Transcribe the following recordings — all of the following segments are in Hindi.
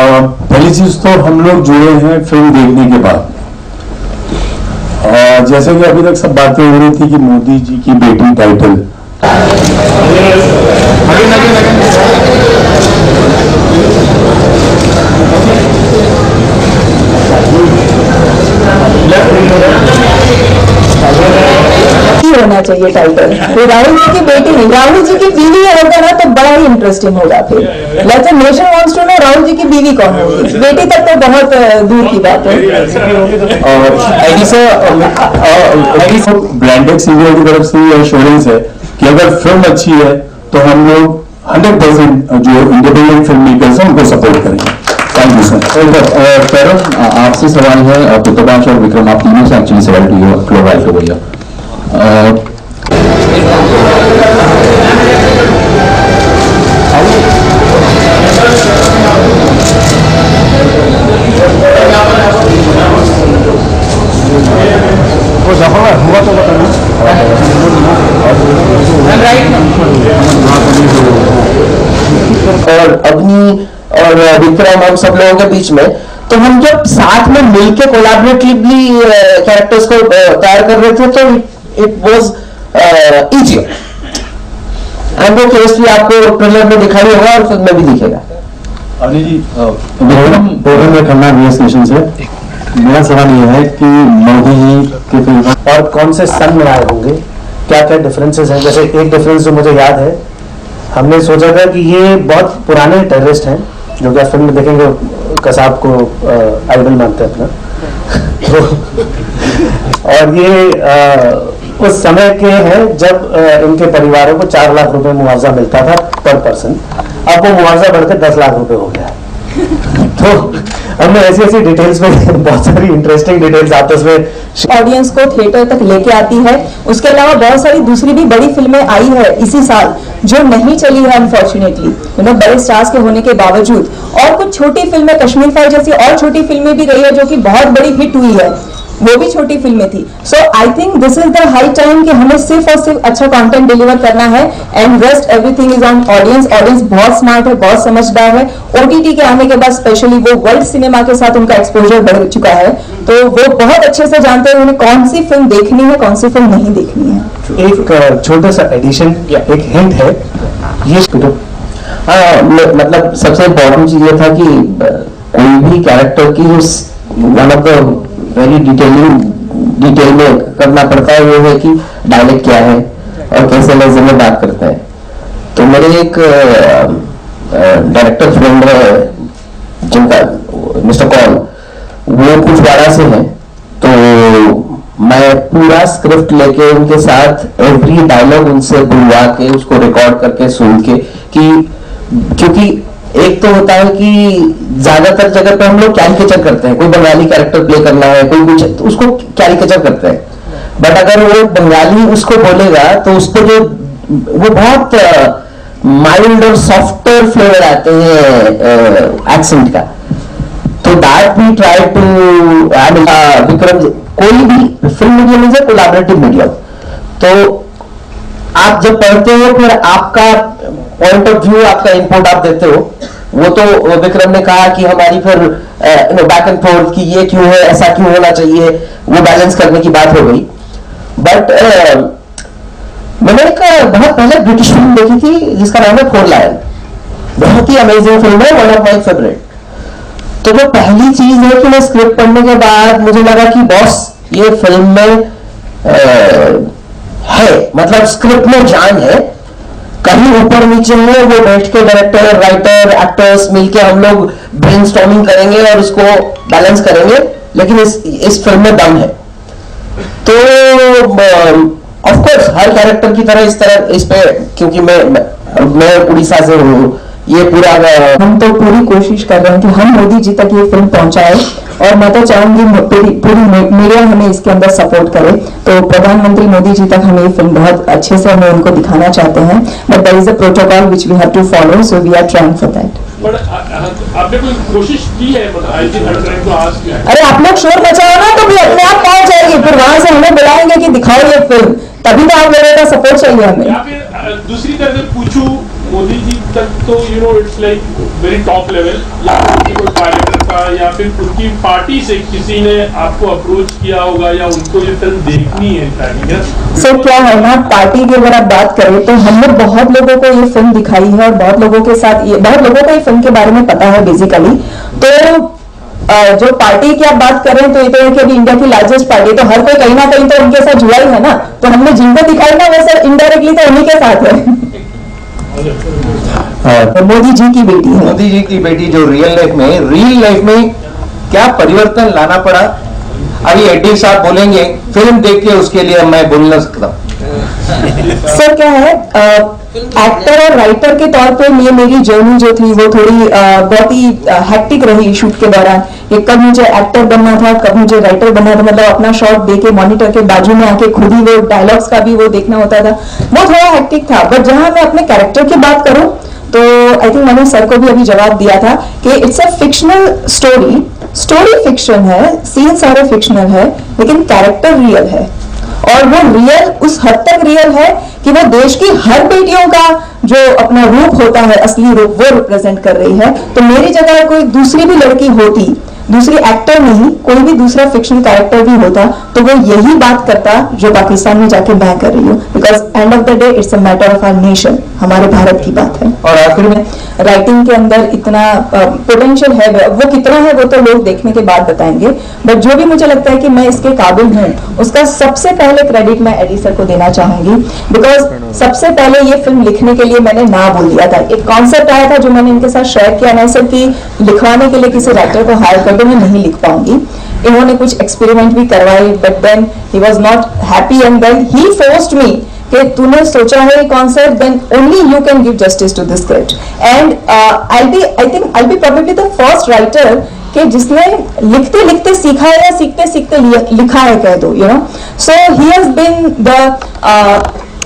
पहली चीज तो हम लोग जुड़े हैं फिल्म देखने के बाद। जैसे कि अभी तक सब बातें हो रही थी कि मोदी जी की बेटी टाइटल, होना चाहिए टाइटल। राहुल जी की बेटी नहीं, राहुल जी की बीवी होगा ना तो बड़ा ही इंटरेस्टिंग होगा। फिर let's nation wants to know Rahul ji की बीवी कौन होगी, बेटी तक तो बहुत दूर की बात है। और ब्रांडेड सीरियल की तरफ से एश्योरेंस है कि अगर फिल्म अच्छी है तो हम लोग 100% जो इंडिपेंडेंट फिल्म मेकर्स हैं उनको सपोर्ट करेंगे। Thank you sir. पैरम, आपसे सवाल है, पुत्रबाश और विक्रम आप तीनों से एक्चुअली सवाल टू भैया। वो दफा हुआ तो बताना। और अग्नि और विक्रम हम सब लोगों के बीच में, तो हम जब साथ में मिलकर कोलैबोरेटिवली कैरेक्टर्स को तैयार कर रहे थे तो इट वाज इजियर। एंड वो केमिस्ट्री आपको ट्रेलर में दिखाई होगा और फिल्म में भी दिखेगा। अभी जी विक्रम में करना नेशन से मेरा सवाल यह है कि मोदी जी की फिल्म और कौन से सन में आए होंगे, क्या क्या डिफरेंसेस हैं। जैसे एक डिफरेंस जो मुझे याद है, हमने सोचा था कि ये बहुत पुराने टेररिस्ट हैं जो कि आप फिल्म में देखेंगे कसाब को आइडल मानते हैं अपना और ये उस समय के हैं जब इनके परिवारों को 4 लाख रुपए मुआवजा मिलता था पर पर्सन। अब वो मुआवजा बढ़कर 10 लाख रुपए हो गया है। तो हमने ऐसी ऐसी डिटेल्स में बहुत सारी इंटरेस्टिंग डिटेल्स आपस में ऑडियंस को थिएटर तक लेके आती है। उसके अलावा बहुत सारी दूसरी भी बड़ी फिल्में आई है इसी साल जो नहीं चली है अनफॉर्चुनेटली, बड़े स्टार्स के होने के बावजूद। और कुछ छोटी फिल्में, कश्मीर फाइल जैसी और छोटी फिल्में भी रही है जो कि बहुत बड़ी हिट हुई है, वो भी छोटी फिल्में थी। So I think this is the high time कि हमें सिर्फ और सिर्फ अच्छा कंटेंट डिलीवर करना है and rest everything is on audience. Audience बहुत स्मार्ट है, बहुत समझदार है। ओटीटी के आने के बाद स्पेशली वो वर्ल्ड सिनेमा के साथ उनका एक्सपोजर बढ़ चुका है, तो वो बहुत अच्छे से जानते हैं उन्हें कौन सी फिल्म देखनी है, कौन सी फिल्म नहीं देखनी है। एक छोटा सा एडिशन, एक हिंट है ये। मतलब सबसे इम्पोर्टेंट चीज ये था कि कोई भी कैरेक्टर की one of the very detail में करना पड़ता है वो है कि डायलेक्ट क्या है और कैसे लहजे में बात करता है। तो मेरे एक डायरेक्टर फ्रेंड है जिनका मिस्टर कॉल, वो कुछ वाड़ा से हैं, तो मैं पूरा स्क्रिप्ट लेके उनके साथ एवरी डायलॉग उनसे बुलवा के उसको रिकॉर्ड करके सुन के, कि क्योंकि एक तो होता है कि ज्यादातर जगह पे हम लोग कैरिकेचर करते हैं, कोई बंगाली कैरेक्टर प्ले करना है कोई कुछ तो उसको कैरिकेचर करते हैं, बट अगर वो बंगाली उसको बोलेगा तो उस पर जो वो बहुत माइल्ड और सॉफ्टर फ्लेवर आते हैं एक्सेंट का। तो that we try to Vikram, कोई भी फिल्म मीडियम है कोलैबोरेटिव मीडियम, तो आप जब पढ़ते हो फिर आपका पॉइंट ऑफ व्यू, आपका इनपुट आप देते हो। वो तो विक्रम ने कहा कि हमारी फिर बैक एंड फोर्थ कि ये क्यों है, ऐसा क्यों होना चाहिए, वो बैलेंस करने की बात हो गई। बट मैंने एक बहुत पहले ब्रिटिश फिल्म देखी थी जिसका नाम है 4 लायन, बहुत ही अमेजिंग फिल्म है, वन ऑफ माई फेवरेट। तो वो पहली चीज है कि मैं स्क्रिप्ट पढ़ने के बाद मुझे लगा कि बॉस ये फिल्म में है, मतलब स्क्रिप्ट में जान है, कहीं ऊपर नीचे है, वो बैठ के डायरेक्टर राइटर एक्टर्स मिलके हम लोग ब्रेनस्टॉर्मिंग करेंगे और इसको बैलेंस करेंगे, लेकिन इस फिल्म में दम है। तो ऑफ कोर्स हर कैरेक्टर की तरह इस पे, क्योंकि मैं उड़ीसा से हूँ, ये पूरा हम तो पूरी कोशिश कर रहे हैं कि हम मोदी जी तक ये फिल्म पहुंचाए, और मैं तो चाहूंगी पूरी मीडिया हमें इसके अंदर सपोर्ट करे। तो प्रधानमंत्री मोदी जी तक हमें ये फिल्म बहुत अच्छे से हमें उनको दिखाना चाहते हैं, but there is a protocol which we have to follow, so we are trying for that. आपने कोई कोशिश की है को आज किया है? अरे आप लोग शोर मचाओ ना तो भी अपने आप पहुंच जाएगी, फिर वहां से हमें बुलाएंगे कि दिखाओ ये फिल्म, तभी तो आप लोगों का सपोर्ट चाहिए हमें। या फिर दूसरी तरह से पूछूं, मोदी जी तक तो it's like very top level, या फिर कोई पायलट का या फिर उनकी पार्टी से किसी ने आपको अप्रोच किया होगा या उनको ये फिल्म देखनी है? सो क्या है ना, पार्टी की अगर आप बात करें तो हम लोग बहुत लोगों को ये फिल्म दिखाई है और बहुत लोगों के साथ बहुत लोगों को ये फिल्म के बारे में पता है बेसिकली। तो जो पार्टी की आप बात करें तो ये तो है कि अभी इंडिया की लार्जेस्ट पार्टी, तो हर कोई कहीं ना कहीं तो उनके साथ जुड़ा ही है ना, तो हमने जिनको दिखाई ना वो सब इनडायरेक्टली तो उन्हीं के साथ है। तो मोदी जी की बेटी है। मोदी जी की बेटी जो रियल लाइफ में क्या परिवर्तन लाना पड़ा, अभी एडी साहब बोलेंगे, फिल्म देख के उसके लिए मैं बोल ना सकता। सर क्या है, एक्टर और राइटर के तौर पे ये मेरी जर्नी जो थी वो थोड़ी बहुत ही हैक्टिक रही शूट के दौरान। ये कब मुझे एक्टर बनना था, कब मुझे राइटर बनना था, मतलब अपना शॉट देके मॉनिटर के बाजू में आके खुद ही वो डायलॉग्स का भी वो देखना होता था, वो थोड़ा हैक्टिक था। बट जहां मैं अपने कैरेक्टर की बात करूं तो आई थिंक मैंने सर को भी अभी जवाब दिया था कि it's a fictional story fiction है, सीन सारे फिक्शनल है, लेकिन कैरेक्टर रियल है। और वो रियल उस हद तक रियल है कि वो देश की हर बेटियों का जो अपना रूप होता है, असली रूप, वो रिप्रेजेंट कर रही है। तो मेरी जगह कोई दूसरी भी लड़की होती, दूसरी एक्टर नहीं, कोई भी दूसरा फिक्शन कैरेक्टर भी होता, तो वो यही बात करता जो पाकिस्तान में जाके मैं कर रही हूँ। Because end of the day it's a matter of our nation, हमारे भारत की बात है। और आखिर में राइटिंग के अंदर इतना पोटेंशियल है, वो कितना है वो तो लोग देखने के बाद बताएंगे, बट जो भी मुझे लगता है कि मैं इसके काबिल हूँ, उसका सबसे पहले क्रेडिट मैं एडी सर को देना चाहूंगी। बिकॉज सबसे पहले ये फिल्म लिखने के लिए मैंने ना बोल दिया था, एक कॉन्सेप्ट आया था जो मैंने इनके साथ शेयर किया, मैं सर की लिखवाने के लिए किसी राइटर को हायर कर दो, मैं नहीं लिख पाऊंगी। इन्होंने कुछ एक्सपेरिमेंट भी करवाए, but then he was not happy and then he forced me कि तूने सोचा है concept, then only you can give justice to this script. And I will be probably the first writer कि जिसने लिखते लिखते सीखा है या सीखते सीखते लिखा है कह दो, you know. So he has been the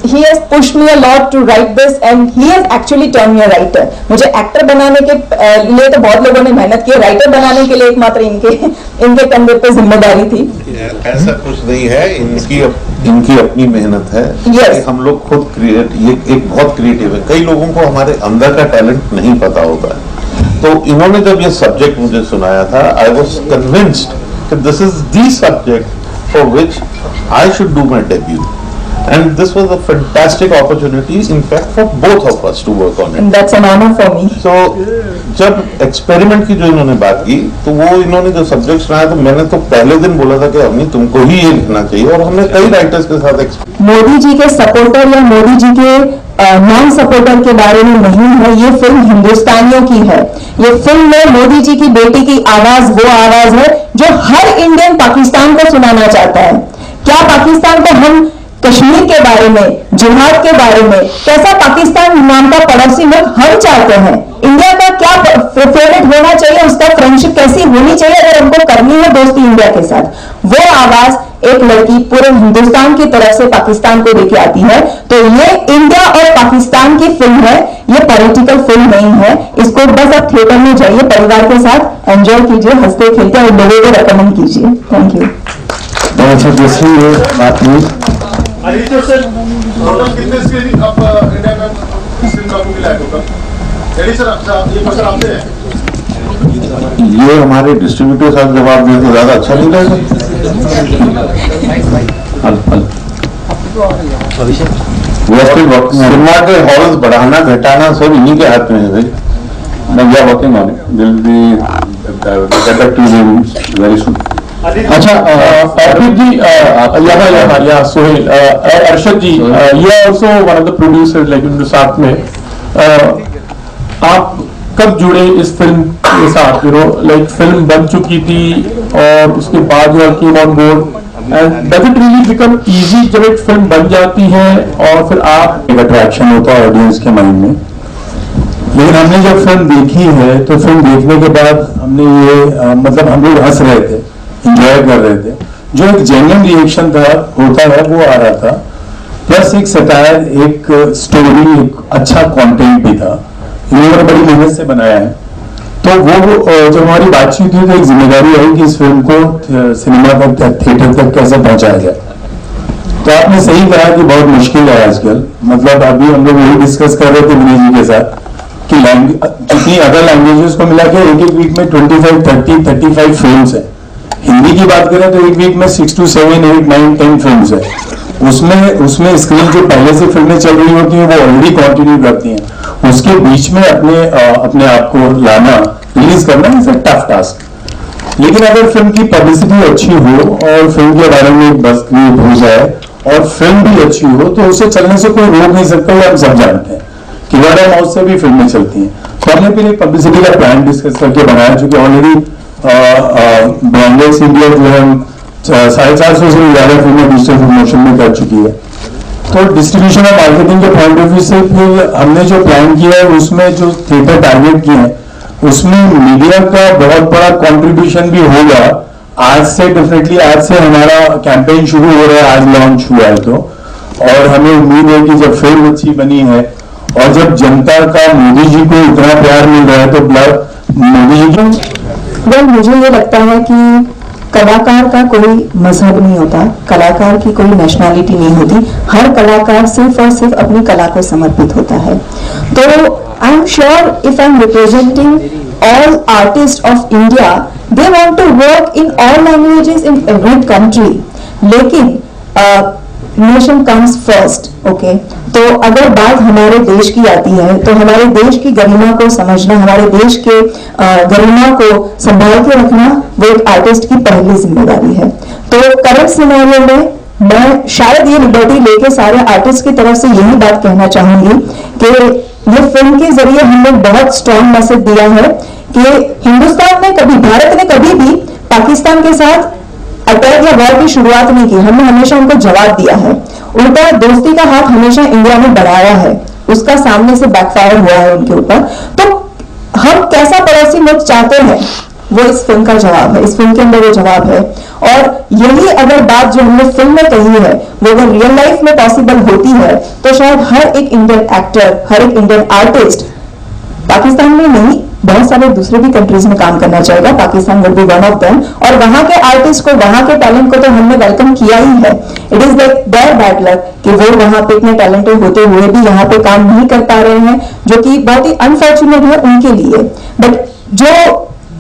he has pushed me a lot to write this and he has actually turned me a writer। मुझे एक्टर बनाने के लिए तो बहुत लोगों ने मेहनत की, राइटर बनाने के लिए एकमात्र इनके कंधे पे जिम्मेदारी थी। ऐसा कुछ नहीं है, इनकी अपनी मेहनत है। Yes। हम लोग खुद ये एक बहुत क्रिएटिव है, कई लोगों को हमारे अंदर का टैलेंट नहीं पता होता है। तो इन्होंने जब ये सब्जेक्ट मुझे सुनाया था, आई वॉज कन्विंस्ड कि this is the subject for which I should do my debut. And this was a fantastic opportunity, in fact, for both of us to work on it. And that's an honor for me। So, जब एक्सपेरिमेंट की जो इन्होंने बात की, तो वो इन्होंने जो सब्जेक्ट सुनाया, तो मैंने तो पहले दिन बोला था कि अवनी तुमको ही ये लिखना चाहिए, और हमने कई राइटर्स के साथ मोदी जी के सपोर्टर या मोदी जी के नॉन सपोर्टर के बारे में नहीं है, ये फिल्म हिंदुस्तानियों की है। ये फिल्म में मोदी जी की बेटी की आवाज वो आवाज है जो हर इंडियन पाकिस्तान को सुनाना चाहता है। क्या पाकिस्तान को हम कश्मीर के बारे में, जिहाद के बारे में, कैसा पाकिस्तान नाम का पड़ोसी मुल्क हम चाहते हैं, इंडिया का क्या फेवरेट होना चाहिए, उसका फ्रेंडशिप कैसी होनी चाहिए अगर हमको करनी है दोस्ती इंडिया के साथ, वो आवाज एक लड़की पूरे हिंदुस्तान की तरफ से पाकिस्तान को लेके आती है। तो ये इंडिया और पाकिस्तान की फिल्म है, ये पॉलिटिकल फिल्म नहीं है। इसको बस आप थिएटर में जाइए, परिवार के साथ एंजॉय कीजिए, हंसते खेलते और लोगों को रेकमेंड कीजिए। Thank you. दूसरी बात हुई आदित्य सर, टोटल कितने स्क्रीनिंग आप इंडिया में इस फिल्म का आपको मिला है टोटल? एडी सर, ये क्वेश्चन आपसे है। ये हमारे डिस्ट्रीब्यूटर साहब जवाब दें तो ज्यादा अच्छा नहीं रहेगा। सिनेमा के हॉल्स बढ़ाना घटाना सब इन्हीं के हाथ में है भाई। We are working on it. We'll be get back to you very soon. अच्छा, अर्पित जी, यहाँ सोहेल, अरशद जी, ये also one of the producer, like उनके साथ में आप कब जुड़े इस फिल्म के साथ? यू नो, लाइक फिल्म बन चुकी थी और उसके बाद जो came on board, and does it really become easy जब एक फिल्म बन जाती है और फिर आप एक अट्रैक्शन होता है ऑडियंस के माइंड में। लेकिन हमने जब फिल्म देखी है तो फिल्म देखने के बाद हमने ये मतलब हम लोग हंस रहे थे, इंजॉय कर रहे थे, जो एक जेन्युइन रिएक्शन था होता है वो आ रहा था, प्लस एक सटायर, एक स्टोरी, एक अच्छा कंटेंट भी था। इन्होंने बड़ी मेहनत से बनाया है तो वो जब हमारी बातचीत हुई तो एक जिम्मेदारी आई कि इस फिल्म को सिनेमा तक, थिएटर तक कैसे पहुंचाया जाए। तो आपने सही कहा कि बहुत मुश्किल है आजकल। मतलब अभी हम लोग यही डिस्कस कर रहे थे विनय जी के साथ कि जितनी अदर लैंग्वेजेस को मिला के एक वीक में 25, 30, 35 फिल्म्स है। हिंदी की बात करें तो एक वीक में 6 to 7, 8, 9, 10 फिल्म्स है। उसमें स्क्रीन जो पहले से फिल्में चल रही होती हैं वो ऑलरेडी कंटिन्यू करती हैं, उसके बीच में अपने आप को लाना, रिलीज करना इज अ टफ टास्क। लेकिन अगर फिल्म की पब्लिसिटी अच्छी हो और फिल्म के बारे में बस क्रिएट हो जाए और फिल्म भी अच्छी हो तो उसे चलने से कोई रोक नहीं सकता। ये हम सब जानते हैं कि वर्ड ऑफ माउथ से भी फिल्में चलती हैं। तो हमने फिर एक पब्लिसिटी का प्लान डिस्कस करके बनाया, जो कि ऑलरेडी ब्रांडेड इंडिया जो है 450 से ज्यादा फिल्में डिजिटल प्रमोशन में कर चुकी है। तो डिस्ट्रीब्यूशन और मार्केटिंग के पॉइंट ऑफ व्यू से फिर हमने जो प्लान किया है उसमें जो थिएटर टारगेट किए हैं उसमें मीडिया का बहुत बड़ा कंट्रीब्यूशन भी होगा। आज से डेफिनेटली आज से हमारा कैंपेन शुरू हो रहा है, आज लॉन्च हुआ है तो, और हमें उम्मीद है कि जब फिल्म अच्छी बनी है और जब जनता का मोदी जी को इतना प्यार मिल रहा है तो मोदी जी को मुझे ये लगता है कि कलाकार का कोई मजहब नहीं होता, कलाकार की कोई नेशनैलिटी नहीं होती, हर कलाकार सिर्फ और सिर्फ अपनी कला को समर्पित होता है। तो I am sure if I am representing all artists of India, they want to work in all languages in every country, लेकिन नेशन कम्स फर्स्ट, ओके। तो अगर बात हमारे देश की आती है तो हमारे देश की गरिमा को समझना, हमारे देश के गरिमा को संभाल के रखना वो एक आर्टिस्ट की पहली जिम्मेदारी है। तो करंट सिनेरियो में मैं शायद ये लिबर्टी लेके सारे आर्टिस्ट की तरफ से यही बात कहना चाहूंगी कि ये फिल्म के जरिए हमने बहुत स्ट्रॉन्ग मैसेज दिया है कि हिंदुस्तान में कभी, भारत ने कभी भी पाकिस्तान के साथ अटैक या वॉर की शुरुआत नहीं की। हमने हमेशा उनको जवाब दिया है, उल्टा दोस्ती का हाथ हमेशा इंडिया ने बढ़ाया है, उसका सामने से बैकफायर हुआ है उनके ऊपर। तो हम कैसा पड़ोसी मुल्क चाहते हैं वो इस फिल्म का जवाब है, इस फिल्म के अंदर वो जवाब है। और यही अगर बात जो हमने फिल्म में कही है वो अगर रियल लाइफ में पॉसिबल होती है तो शायद हर एक इंडियन एक्टर, हर एक इंडियन आर्टिस्ट पाकिस्तान में नहीं बहुत सारे दूसरे भी कंट्रीज में काम करना चाहेगा, Pakistan would be one of them. और वहां के आर्टिस्ट को, वहां के टैलेंट को तो हमने वेलकम किया ही है। It is like there bad luck कि वो वहां पे इतने टैलेंटेड होते हुए भी यहाँ पे काम नहीं कर पा रहे हैं, जो कि बहुत ही अनफॉर्चुनेट है उनके लिए। बट जो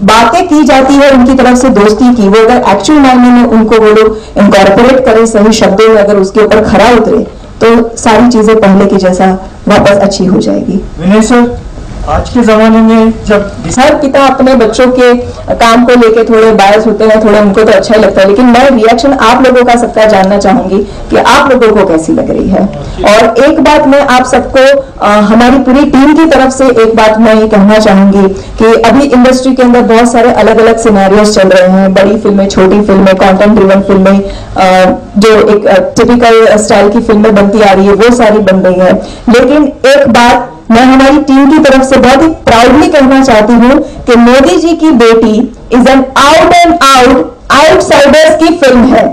बातें की जाती है उनकी तरफ से दोस्ती की, वो अगर एक्चुअल मायने में उनको वो लोग इनकॉर्पोरेट करें, सही शब्दों में अगर उसके ऊपर खरा उतरे तो सारी चीजें पहले की जैसा वापस अच्छी हो जाएगी। विनय सर, आज के जमाने में जब हर पिता अपने बच्चों के काम को लेके थोड़े बायस होते हैं, थोड़ा उनको तो अच्छा ही लगता है, लेकिन मैं रिएक्शन आप लोगों का सबका जानना चाहूंगी कि आप लोगों को कैसी लग रही है। और एक बात मैं आप सबको, हमारी पूरी टीम की तरफ से एक बात मैं ये कहना चाहूंगी कि अभी इंडस्ट्री के अंदर बहुत सारे अलग अलग सिनेरियोस चल रहे हैं, बड़ी फिल्में, छोटी फिल्में, कंटेंट ड्रिवन फिल्में, जो एक टिपिकल स्टाइल की फिल्में बनती आ रही है वो सारी बन रही है। लेकिन एक बात मैं हमारी टीम की तरफ से बहुत ही प्राउडली कहना चाहती हूँ कि मोदी जी की बेटी is an out and out outsiders की फिल्म है।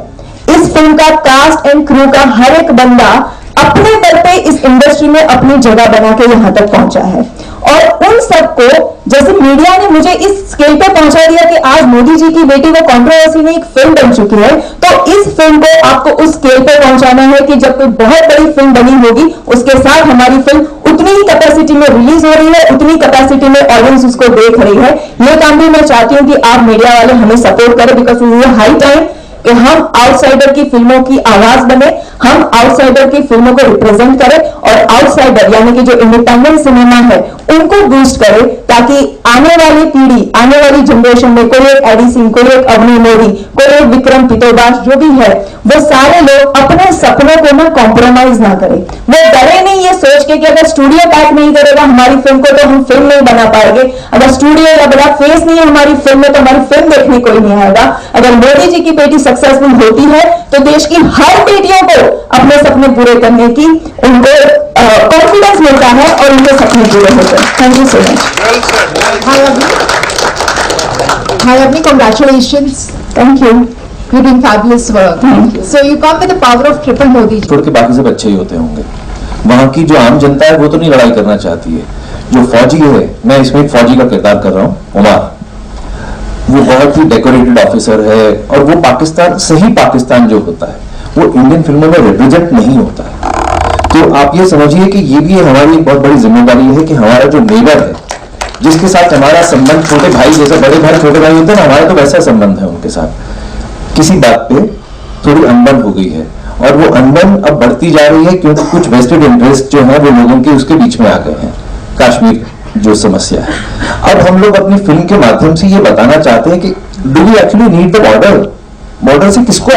इस फिल्म का कास्ट एंड क्रू का हर एक बंदा अपने दर पे इस इंडस्ट्री में अपनी जगह बना के यहाँ तक पहुंचा है। और उन सबको, जैसे मीडिया ने मुझे इस स्केल पे पहुंचा दिया कि आज मोदी जी की बेटी वो कंट्रोवर्सी में एक फिल्म बन चुकी है, तो इस फिल्म को आपको उस स्केल पे पहुंचाना है कि जब कोई बहुत बड़ी फिल्म बनी होगी उसके साथ हमारी फिल्म उतनी ही कैपेसिटी में रिलीज हो रही है, उतनी कैपेसिटी में ऑडियंस उसको देख रही है। ये काम भी मैं चाहती हूँ कि आप मीडिया वाले हमें सपोर्ट करें, because it is high time कि हम आउटसाइडर की फिल्मों की आवाज बने, हम आउटसाइडर की फिल्मों को रिप्रेजेंट करें और आउटसाइडर यानी कि जो इंडिपेंडेंट सिनेमा है उनको बूस्ट करें, ताकि आने वाली पीढ़ी, आने वाली जनरेशन में कोई एक एडी सिंह, कोई एक अवनी मोदी, कोई एक विक्रम पितोदास जो भी है, वो सारे लोग अपने सपनों को ना कॉम्प्रोमाइज ना करें। वो डरे नहीं ये सोच के कि अगर स्टूडियो पैक नहीं करेगा हमारी फिल्म को तो हम फिल्म नहीं बना पाएंगे, अगर स्टूडियो या बड़ा फेस नहीं है हमारी फिल्म में तो हमारी फिल्म देखने कोई नहीं आएगा। अगर मोदी जी की बेटी सक्सेसफुल होती है तो देश की हर बेटियों को अपने सपने पूरे करने की उनको कॉन्फिडेंस मिलता है और उनके सपने पूरे होते हैं। Thank you so much. Hi Abhi, congratulations. Thank you. You're doing fabulous work. So you come with the power of triple Modi. छोड़ के बाकी सब अच्छे ही होते होंगे। वहाँ की जो आम जनता है वो तो नहीं लड़ाई करना चाहती है, जो फौजी है, मैं इसमें एक फौजी का किरदार कर रहा हूँ, उमर, वो बहुत ही डेकोरेटेड ऑफिसर है और वो पाकिस्तान, सही पाकिस्तान जो होता है वो इंडियन फिल्मों में रिप्रेजेंट नहीं होता है। तो आप ये समझिए कि ये भी हमारी एक बहुत बड़ी जिम्मेदारी है कि हमारा जो नेबर है, जिसके साथ हमारा संबंध छोटे भाई जैसे, बड़े भाई छोटे भाई होते हैं ना, हमारा तो वैसा संबंध है उनके साथ, किसी बात पे थोड़ी अनबन हो गई है और वो अनबन अब बढ़ती जा रही है क्योंकि कुछ वेस्टेड इंटरेस्ट जो है वो लोगों के उसके बीच में आ गए हैं। कश्मीर जो समस्या है, अब हम लोग अपनी फिल्म के माध्यम से ये बताना चाहते हैं कि do we actually need the border? Border से किसको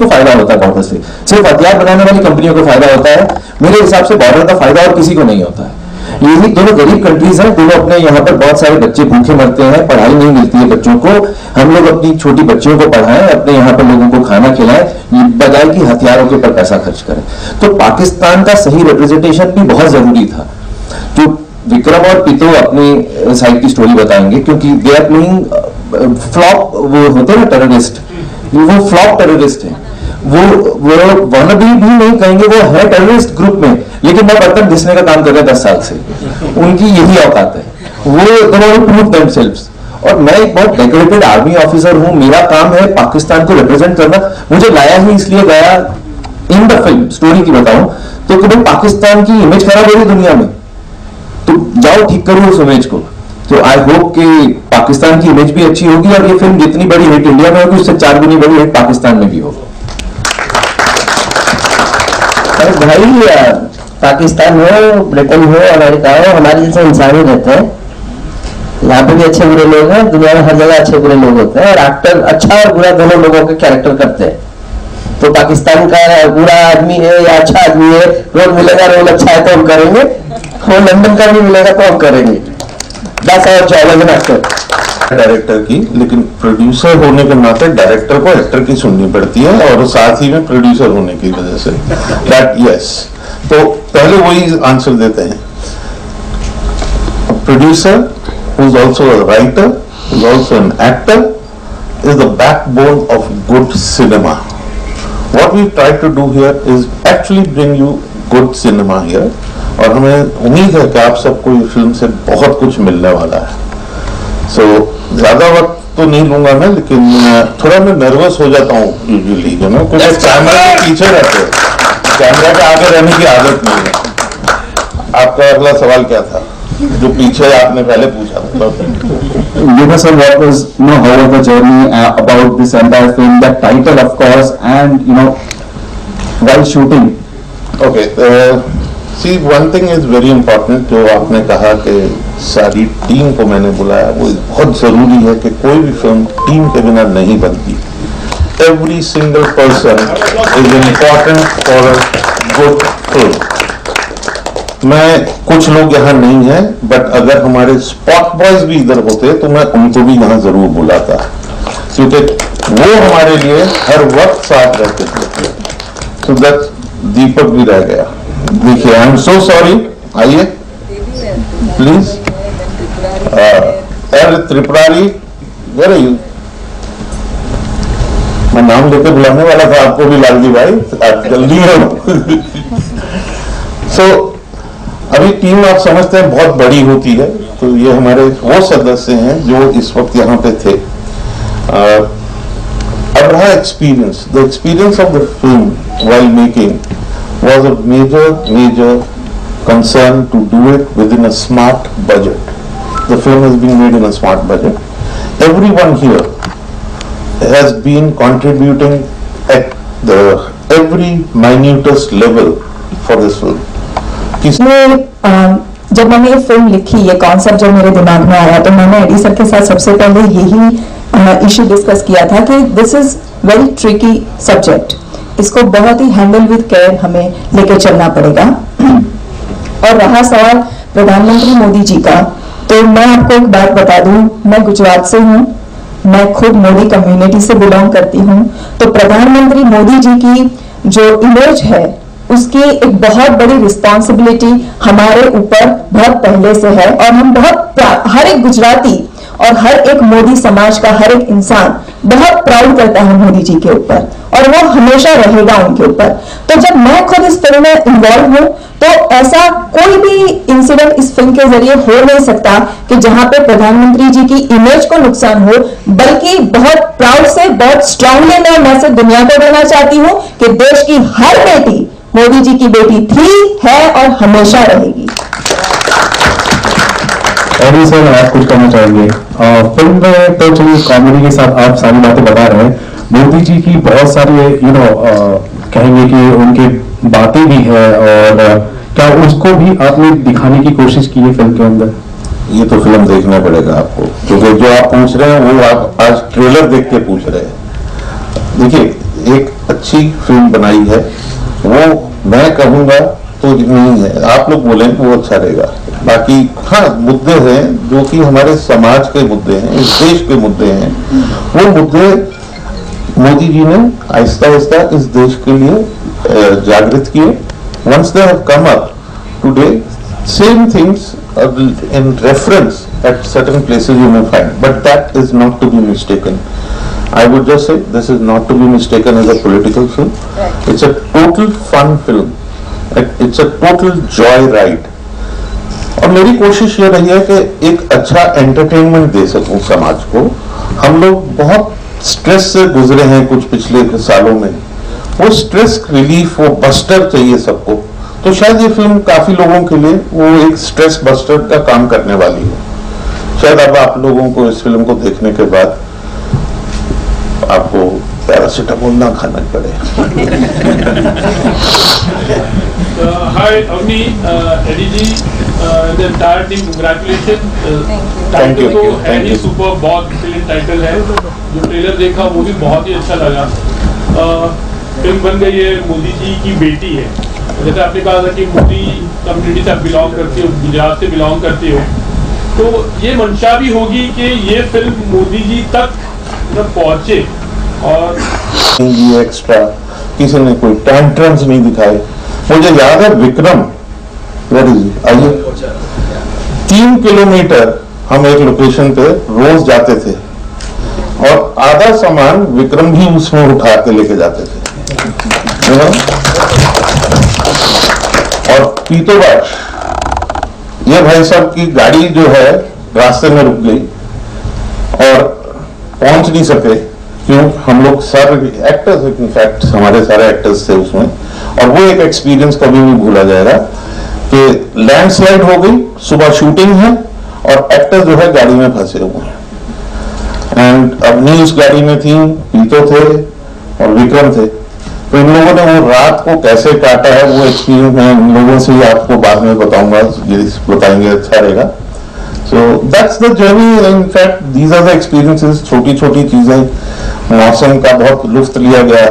फायदा होता है? बॉर्डर से सिर्फ हथियार बनाने वाली कंपनियों को फायदा होता है। मेरे हिसाब से बॉर्डर का फायदा और किसी को नहीं होता है। यही दोनों गरीब कंट्रीज हैं, दोनों अपने यहाँ पर बहुत सारे बच्चे भूखे मरते हैं, पढ़ाई नहीं मिलती है बच्चों को। हम लोग अपनी छोटी बच्चियों को पढ़ाएं, अपने यहाँ पर लोगों को खाना खिलाएं, बजाय कि हथियारों के ऊपर पैसा खर्च करें। तो पाकिस्तान का सही रिप्रेजेंटेशन भी बहुत जरूरी था। जो विक्रम और पितो अपनी साइड की स्टोरी बताएंगे, क्योंकि दे आर प्लेइंग फ्लॉप, वो होते हैं ना टेररिस्ट, वो फ्लॉप टेररिस्ट है। वो वानबी भी नहीं कहेंगे, वो है टेररिस्ट ग्रुप में, लेकिन मैं बर्तन घिसने का काम कर रहा 10 साल से, उनकी यही औकात है। वो प्रूव देमसेल्व्स। और मैं एक बहुत डेकोरेटेड आर्मी ऑफिसर हूं, मेरा काम है पाकिस्तान को रिप्रेजेंट करना। मुझे लाया ही इसलिए गया इन द फिल्म, स्टोरी की बताऊं तो कि भाई पाकिस्तान की इमेज खराब हो रही दुनिया में, तो जाओ ठीक करो उस इमेज को। तो आई होप कि पाकिस्तान की इमेज भी अच्छी होगी और ये फिल्म जितनी बड़ी हिट इंडिया में होगी उससे 4 गुनी बड़ी हिट पाकिस्तान में भी होगी। भाई पाकिस्तान हो, ब्रिटेन हो, अमेरिका हो, हमारे जैसे इंसान ही रहते हैं। यहाँ पे भी अच्छे बुरे लोग हैं, दुनिया में हर जगह अच्छे बुरे लोग होते हैं और एक्टर अच्छा और बुरा दोनों लोगों के कैरेक्टर करते हैं। तो पाकिस्तान का बुरा आदमी है या अच्छा आदमी है, रोल मिलेगा, रोल अच्छा है तो हम करेंगे, और लंदन का भी मिलेगा तो हम करेंगे। डायरेक्टर की, लेकिन प्रोड्यूसर होने के नाते डायरेक्टर को एक्टर की सुननी पड़ती है और साथ ही में प्रोड्यूसर होने की वजह से दैट यस। तो पहले वही आंसर देते हैं। Producer who is also a writer, who is also an actor, is the backbone of good cinema. What we try to do here is actually bring you good cinema here, और हमें उम्मीद है कि आप सबको ये फिल्म से बहुत कुछ मिलने वाला है। So ज्यादा वक्त तो नहीं लूंगा मैं, लेकिन थोड़ा मैं नर्वस हो जाता हूँ यूजुअली, क्योंकि कैमरा के पीछे रहते हैं, कैमरा के आगे रहने की आदत नहीं है। आपका अगला सवाल क्या था जो पीछे आपने पहले पूछा था? Give us a what was, how was the journey about this entire film, the title of course, and while shooting. Okay, see one thing is very important, जो आपने कहा कि सारी टीम को मैंने बुलाया, वो बहुत जरूरी है कि कोई भी फिल्म टीम के बिना नहीं बनती। Every single person is important for a good film. मैं कुछ लोग यहाँ नहीं हैं, बट अगर हमारे स्पॉट बॉयज भी इधर होते तो मैं उनको भी यहाँ जरूर बुलाता, क्योंकि वो हमारे लिए हर वक्त साथ रहते थे। तो दैट दीपक भी रह गया। देखिए, आई एम सो सॉरी, आइए please. Tripurari, where are you? मैं नाम लेकर बुलाने वाला था आपको भी, लालजी भाई, आप जल्दी हो। सो अभी टीम आप समझते हैं बहुत बड़ी होती है, तो ये हमारे वो सदस्य हैं जो इस वक्त यहाँ पे थे। अब रहा experience, the experience of the film while making was a major concern to do it within a smart budget. The film has been made in a smart budget. Everyone here has been contributing at the every minutest level for this film. जब मैंने ये फिल्म लिखी, ये कॉन्सेप्ट जब मेरे दिमाग में आया, तो मैंने एडी सर के साथ सबसे पहले यही इश्यू डिस्कस किया था कि this is very tricky subject, इसको बहुत ही हैंडल विद केयर हमें लेके चलना पड़ेगा। और रहा सवाल प्रधानमंत्री मोदी जी का, तो मैं आपको एक बात बता दूं, मैं गुजरात से हूं, मैं खुद मोदी कम्युनिटी से बिलोंग करती हूं। तो प्रधानमंत्री मोदी जी की जो इमेज है, उसकी एक बहुत बड़ी रिस्पॉन्सिबिलिटी हमारे ऊपर बहुत पहले से है, और हम बहुत हर एक गुजराती और हर एक मोदी समाज का हर एक इंसान बहुत प्राउड करता है मोदी जी के ऊपर और वो हमेशा रहेगा उनके ऊपर। तो जब मैं खुद इस फिल्म में इन्वॉल्व हूं तो ऐसा कोई भी इंसिडेंट इस फिल्म के जरिए हो नहीं सकता कि जहां पे प्रधानमंत्री जी की इमेज को नुकसान हो, बल्कि बहुत प्राउड से, बहुत स्ट्रांगली मैं मैसेज दुनिया को देना चाहती हूं कि देश की हर बेटी मोदी जी की बेटी थी, है और हमेशा रहेगी। और सर आप कुछ कहना चाहेंगे? फिल्म में तो चलिए कॉमेडी के साथ आप सारी बातें बता रहे हैं, मोदी जी की बहुत सारी कहेंगे कि उनकी बातें भी है, और क्या उसको भी आपने दिखाने की कोशिश की है फिल्म के अंदर? ये तो फिल्म देखना पड़ेगा आपको, क्योंकि जो आप पूछ रहे हैं वो आप आज ट्रेलर देख के पूछ रहे हैं। देखिए, एक अच्छी फिल्म बनाई है, वो मैं कहूंगा तो नहीं है, आप लोग बोलें वो अच्छा रहेगा। बाकी हाँ, मुद्दे हैं जो कि हमारे समाज के मुद्दे हैं, इस देश के मुद्दे हैं, वो मुद्दे मोदी जी ने आहिस्ता आहिस्ता इस देश के लिए जागृत किए। Once they have come up today, same things in reference at certain places you may find, but that is not to be mistaken. I would just say this is not to be mistaken as a political film. It's a total fun film. It's a total joy ride. और मेरी कोशिश ये रही है कि एक अच्छा एंटरटेनमेंट दे सकूं समाज को। हम लोग बहुत स्ट्रेस से गुजरे हैं कुछ पिछले सालों में, वो स्ट्रेस रिलीफ, वो बस्टर चाहिए सबको। तो शायद ये फिल्म काफी लोगों के लिए वो एक स्ट्रेस बस्टर का काम करने वाली है। शायद अब आप लोगों को इस फिल्म को देखने के बाद आपको पैरासिटामोल ना खाना पड़े। Hi Avni, Adi ji, the entire team, congratulation. Title तो है ही सुपर, बहुत फिल्म टाइटल है। जो ट्रेलर देखा वो भी बहुत ही अच्छा लगा। फिल्म बन गई है, मोदी जी की बेटी है। जैसे आपने कहा था कि मोदी कम्युनिटी से आप बिलोंग करती हो, गुजरात से बिलोंग करती हो, तो ये मंशा भी होगी कि ये फिल्म मोदी जी तक पहुंचे। और ये एक्स्ट्रा किसी ने कोई टेंट्रम्स नहीं दिखाए। मुझे याद है विक्रम, आइए, 3 किलोमीटर हम एक लोकेशन पे रोज जाते थे और आधा सामान विक्रम भी उसमें उठा के लेके जाते थे। और पीतोबाश, ये भाई साहब की गाड़ी जो है रास्ते में रुक गई और पहुंच नहीं सके, क्यों? हम लोग सारे एक्टर्स, इनफैक्ट हमारे सारे एक्टर्स थे उसमें, और वो एक एक्सपीरियंस कभी नहीं भूला जाएगा कि लैंडस्लाइड हो गई, सुबह शूटिंग है और एक्टर जो है गाड़ी में फंसे हुए हैं। एंड अवनी उस गाड़ी में थी, पीतो थे और विक्रम थे। तो इन लोगों ने वो रात को कैसे काटा है, वो एक्सपीरियंस मैं इन लोगों से ही आपको बाद में बताऊंगा, ये बताएंगे अच्छा रहेगा। So that's the journey, in fact these are the experiences. छोटी छोटी चीजें, मौसम का बहुत लुत्फ लिया गया।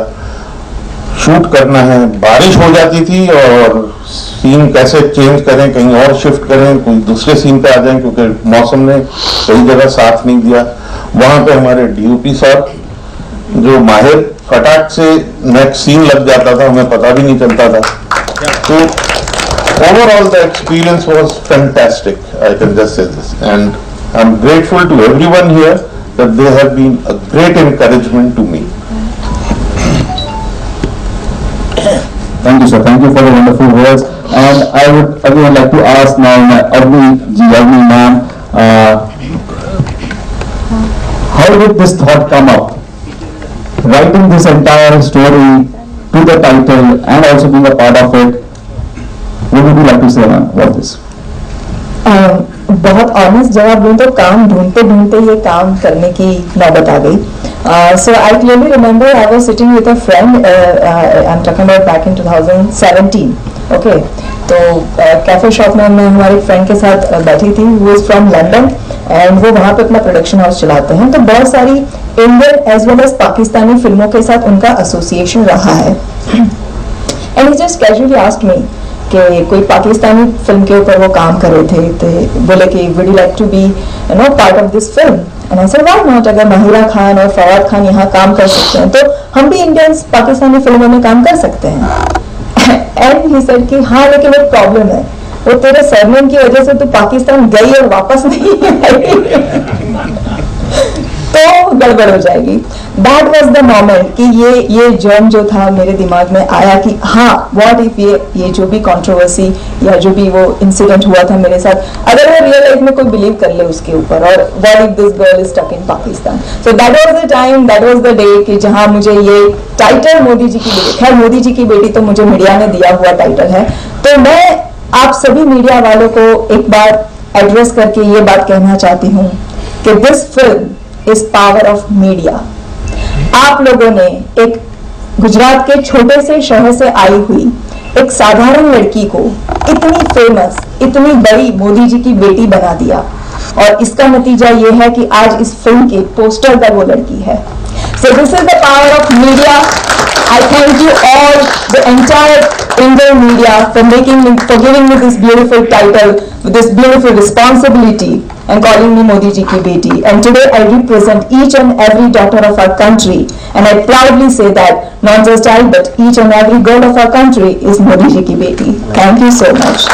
शूट करना है, बारिश हो जाती थी और सीन कैसे चेंज करें, कहीं और शिफ्ट करें, कोई दूसरे सीन पे आ जाएं, क्योंकि मौसम ने कई जगह साथ नहीं दिया। वहां पे हमारे डीओपी साहब जो माहिर, फटाक से नेक्स्ट सीन लग जाता था, हमें पता भी नहीं चलता था। तो overall the experience was fantastic, I can just say this, and I'm grateful to everyone here that they have been a great encouragement to me. Thank you, sir. Thank you for the wonderful words. And I would again like to ask now, Avni ma'am, how did this thought come up? Writing this entire story to the title and also being a part of it. What would you like to say, ma'am, about this? बहुत ऑनेस्ट जवाब दूं तो काम ढूंढते ढूंढते ये काम करने की नौबत आ गई। So I clearly remember I was sitting with a friend. I'm talking about back in 2017. Okay, तो कैफे शॉप में मैं हमारे फ्रेंड के साथ बैठी थी, वो इज फ्रॉम लंदन एंड वो वहाँ पे अपना प्रोडक्शन हाउस चलाते हैं। तो बहुत सारी Indian as well as Pakistani फिल्मों के साथ उनका एसोसिएशन रहा है। And he just casually asked me कि कोई पाकिस्तानी फिल्म के ऊपर वो काम कर रहे थे, तो बोले कि would you like to be part of this film. And I said why not, अगर महिरा खान और फवाद खान यहाँ काम कर सकते हैं तो हम भी इंडियंस पाकिस्तानी फिल्मों में काम कर सकते हैं। एंड ही सेड कि हाँ, लेकिन एक प्रॉब्लम है, वो तेरे सरनेम की वजह से तू पाकिस्तान गई और वापस नहीं आई। तो गड़बड़ हो जाएगी। दैट वॉज द मोमेंट कि ये जर्म जो था मेरे दिमाग में आया कि हाँ, व्हाट इफ ये जो भी कंट्रोवर्सी या जो भी वो इंसिडेंट हुआ था मेरे साथ, अगर वो रियल लाइफ में कोई बिलीव कर ले उसके ऊपर, और what if this girl is stuck in Pakistan. So that was the time, that was the day कि जहां मुझे ये टाइटल मोदी जी की बेटी, खैर मोदी जी की बेटी तो मुझे मीडिया ने दिया हुआ टाइटल है, तो मैं आप सभी मीडिया वालों को एक बार एड्रेस करके ये बात कहना चाहती हूँ कि this film is power of media. आप लोगों ने एक गुजरात के छोटे से शहर से आई हुई एक साधारण लड़की को इतनी फेमस, इतनी बड़ी मोदी जी की बेटी बना दिया, और इसका नतीजा ये है कि आज इस फिल्म के पोस्टर पर वो लड़की है। So this is the power of media. I thank you all, the entire Indian media, for giving me this beautiful title, this beautiful responsibility, and calling me Modi ji ki beti. And today I represent each and every daughter of our country, and I proudly say that not just I, but each and every girl of our country is Modi ji ki beti. Thank you so much.